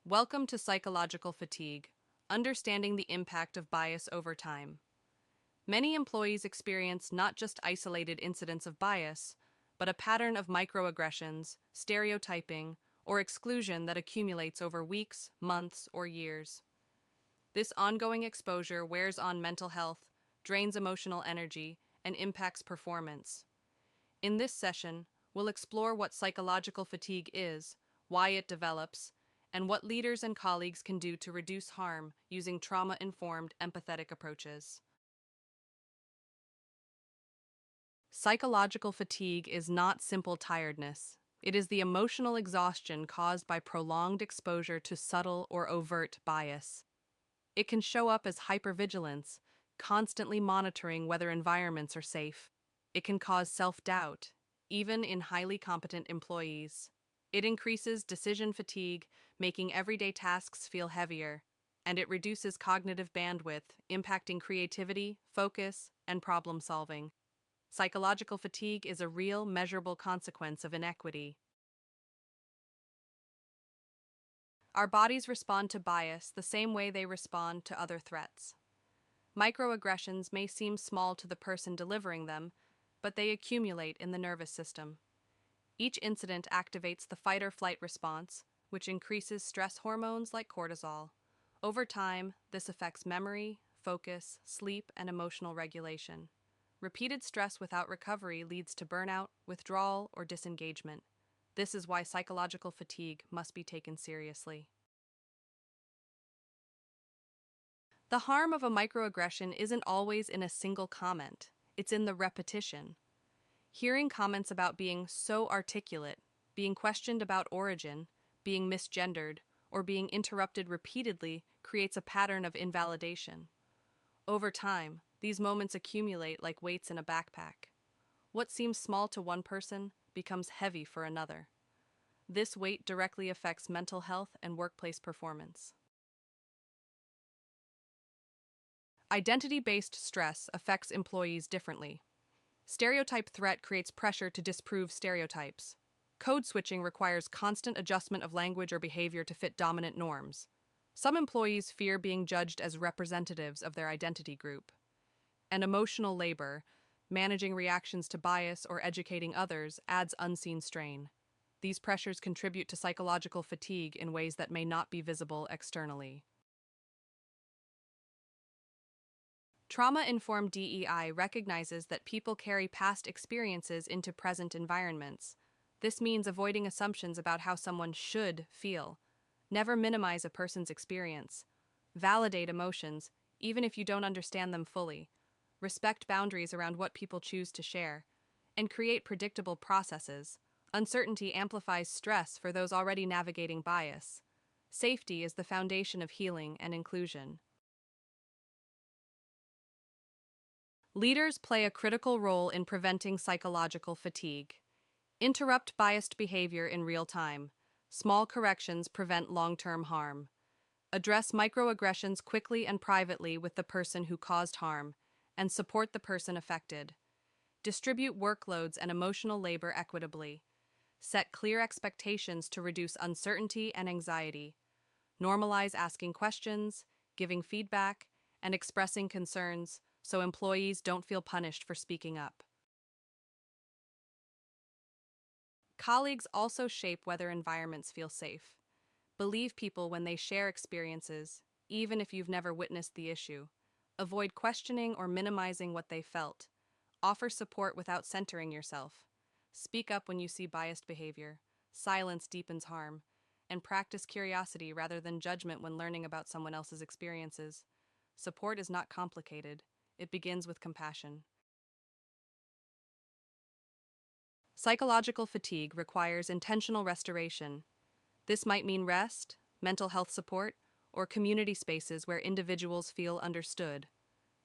Welcome to Psychological Fatigue, Understanding the Impact of Bias Over Time. Many employees experience not just isolated incidents of bias, but a pattern of microaggressions, stereotyping, or exclusion that accumulates over weeks, months, or years. This ongoing exposure wears on mental health, drains emotional energy, and impacts performance. In this session, we'll explore what psychological fatigue is, why it develops, and what leaders and colleagues can do to reduce harm using trauma-informed, empathetic approaches. Psychological fatigue is not simple tiredness. It is the emotional exhaustion caused by prolonged exposure to subtle or overt bias. It can show up as hypervigilance, constantly monitoring whether environments are safe. It can cause self-doubt, even in highly competent employees. It increases decision fatigue, making everyday tasks feel heavier, and it reduces cognitive bandwidth, impacting creativity, focus, and problem solving. Psychological fatigue is a real, measurable consequence of inequity. Our bodies respond to bias the same way they respond to other threats. Microaggressions may seem small to the person delivering them, but they accumulate in the nervous system. Each incident activates the fight or flight response, which increases stress hormones like cortisol. Over time, this affects memory, focus, sleep, and emotional regulation. Repeated stress without recovery leads to burnout, withdrawal, or disengagement. This is why psychological fatigue must be taken seriously. The harm of a microaggression isn't always in a single comment, it's in the repetition. Hearing comments about being so articulate, being questioned about origin, being misgendered, or being interrupted repeatedly creates a pattern of invalidation. Over time, these moments accumulate like weights in a backpack. What seems small to one person becomes heavy for another. This weight directly affects mental health and workplace performance. Identity-based stress affects employees differently. Stereotype threat creates pressure to disprove stereotypes. Code switching requires constant adjustment of language or behavior to fit dominant norms. Some employees fear being judged as representatives of their identity group. And emotional labor, managing reactions to bias or educating others, adds unseen strain. These pressures contribute to psychological fatigue in ways that may not be visible externally. Trauma-informed DEI recognizes that people carry past experiences into present environments. This means avoiding assumptions about how someone should feel. Never minimize a person's experience. Validate emotions, even if you don't understand them fully. Respect boundaries around what people choose to share. And create predictable processes. Uncertainty amplifies stress for those already navigating bias. Safety is the foundation of healing and inclusion. Leaders play a critical role in preventing psychological fatigue. Interrupt biased behavior in real time. Small corrections prevent long-term harm. Address microaggressions quickly and privately with the person who caused harm, and support the person affected. Distribute workloads and emotional labor equitably. Set clear expectations to reduce uncertainty and anxiety. Normalize asking questions, giving feedback, and expressing concerns so employees don't feel punished for speaking up. Colleagues also shape whether environments feel safe. Believe people when they share experiences, even if you've never witnessed the issue. Avoid questioning or minimizing what they felt. Offer support without centering yourself. Speak up when you see biased behavior. Silence deepens harm. And practice curiosity rather than judgment when learning about someone else's experiences. Support is not complicated. It begins with compassion. Psychological fatigue requires intentional restoration. This might mean rest, mental health support, or community spaces where individuals feel understood.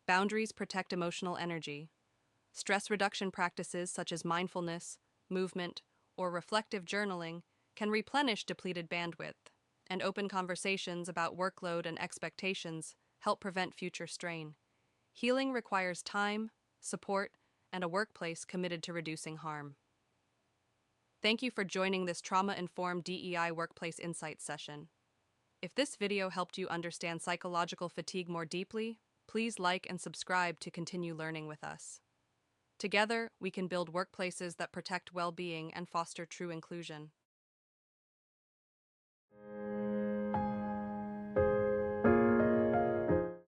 Boundaries protect emotional energy. Stress reduction practices such as mindfulness, movement, or reflective journaling can replenish depleted bandwidth, and open conversations about workload and expectations help prevent future strain. Healing requires time, support, and a workplace committed to reducing harm. Thank you for joining this trauma-informed DEI Workplace Insights session. If this video helped you understand psychological fatigue more deeply, please like and subscribe to continue learning with us. Together, we can build workplaces that protect well-being and foster true inclusion.